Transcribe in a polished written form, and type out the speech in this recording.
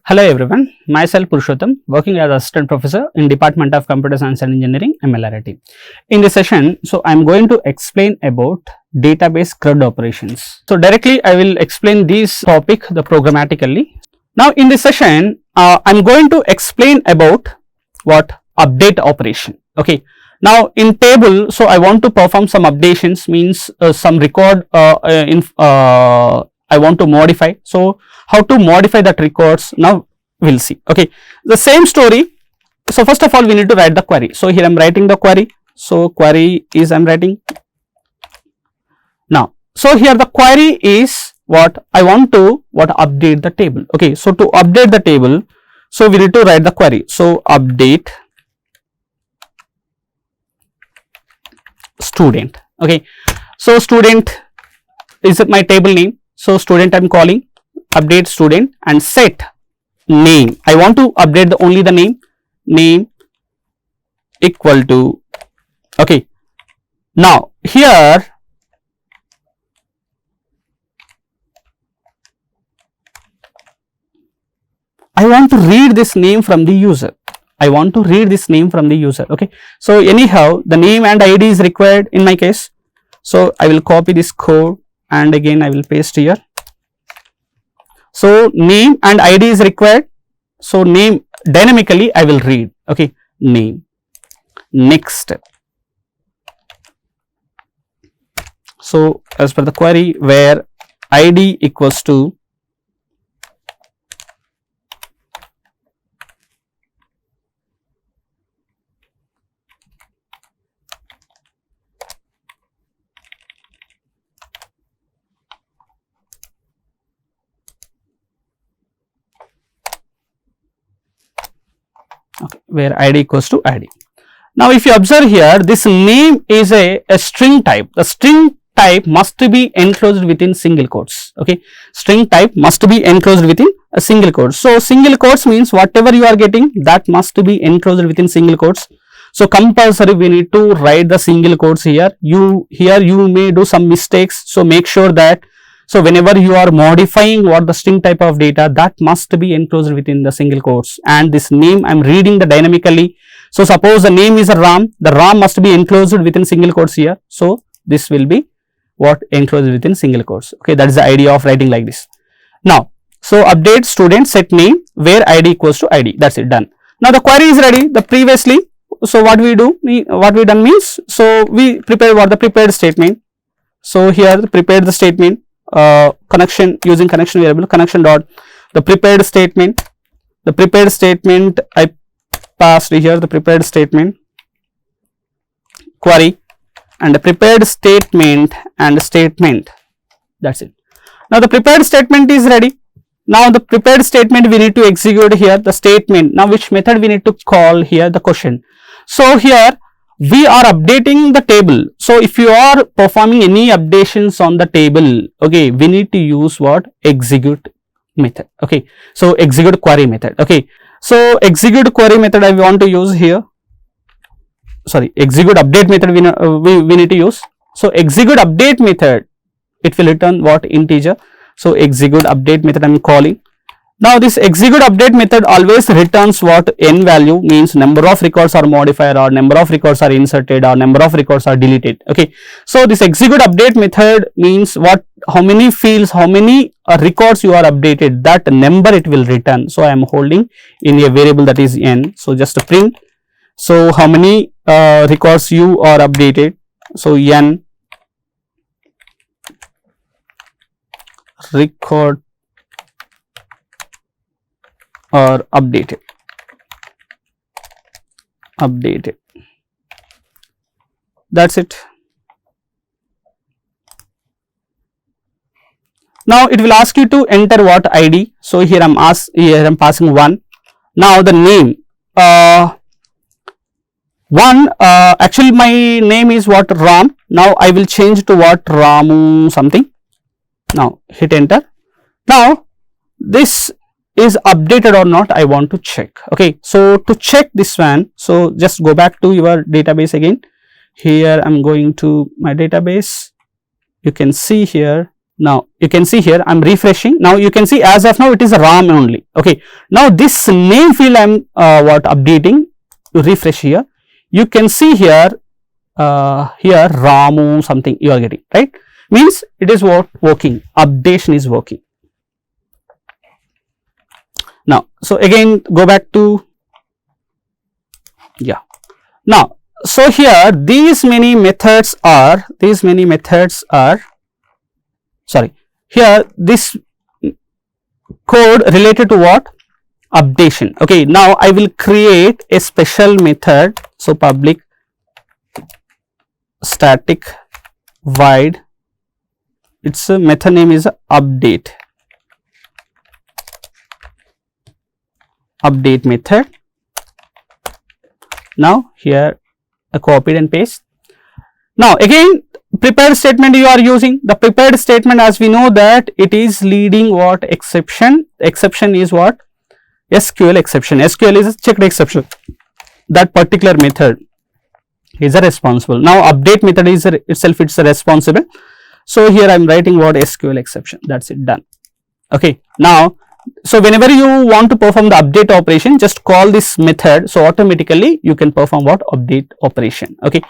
Hello everyone, myself Purushotham, working as Assistant Professor in Department of Computer Science and Engineering, MLR. In this session, I am going to explain about database CRUD operations. So directly I will explain this topic programmatically. Now in this session, I am going to explain about what update operation. Okay. Now in table, I want to perform some updations, means some record I want to modify. So how to modify that records, now we will see. Okay, the same story. So first of all we need to write the query. So here I am writing the query. So query is I am writing. Now so here the query is what I want to update the table. Okay, so to update the table, so we need to write the query. So update student. Okay, so student is my table name. So student I am calling, update student, and set name. I want to update only the name equal to, okay. Now here I want to read this name from the user. Okay, so anyhow the name and ID is required in my case. So I will copy this code and again I will paste here. So name and ID is required. So name dynamically I will read. Okay, name. Next. So as per the query, where ID equals to where ID equals to ID. Now if you observe here, this name is a string type. The string type must be enclosed within single quotes. Okay, string type must be enclosed within a single quote. So single quotes means whatever you are getting, that must be enclosed within single quotes. So compulsory we need to write the single quotes here. You may do some mistakes, so make sure that, so whenever you are modifying the string type of data, that must be enclosed within the single quotes. And this name I am reading the dynamically. So suppose the name is a RAM, the RAM must be enclosed within single quotes here. So this will be enclosed within single quotes. Okay, that is the idea of writing like this. Now so update student set name where ID equals to ID. That's it, done. Now the query is ready. The previously, so what we done means, so we prepare the prepared statement. So here prepared the statement. Connection using connection variable, connection dot the prepared statement. The prepared statement I passed here, the prepared statement query, and the prepared statement and statement. That's it. Now the prepared statement is ready. Now the prepared statement we need to execute here the statement. Now which method we need to call here? The question. So here we are updating the table. So if you are performing any updations on the table, okay, we need to use execute method. Okay, so execute query method. Okay, so execute query method I want to use here. Sorry, execute update method we need to use. So execute update method, it will return integer. So execute update method I am calling. Now this execute update method always returns n value, means number of records are modified, or number of records are inserted, or number of records are deleted. Okay, so this execute update method means how many fields, how many records you are updated, that number it will return. So I am holding in a variable that is n. So just a print. So how many records you are updated. So n record or updated. That's it. Now it will ask you to enter ID. So here I'm passing 1. Now the name actually my name is Ram. Now I will change to Ramu something. Now hit enter. Now this is updated or not, I want to check. Okay, so to check this one, so just go back to your database again. Here I'm going to my database. You can see here Now you can see here I am refreshing. Now you can see as of now it is a RAM only. Okay. Now this name field I am updating. You refresh here. You can see here here Ramu something you are getting, right, means it is what working, updation is working. Now so again go back to now so here these many methods are sorry, here this code related to what, updation. Okay, now I will create a special method. So public static void, its method name is update method. Now here I copied and paste. Now again prepared statement you are using. The prepared statement, as we know that it is leading what, exception. Exception is what, SQL exception. SQL is a checked exception. That particular method is a responsible. Now update method is itself it's a responsible. So here I am writing what, SQL exception. That's it, done. Okay. Now so whenever you want to perform the update operation, just call this method. So automatically you can perform what, update operation. Okay.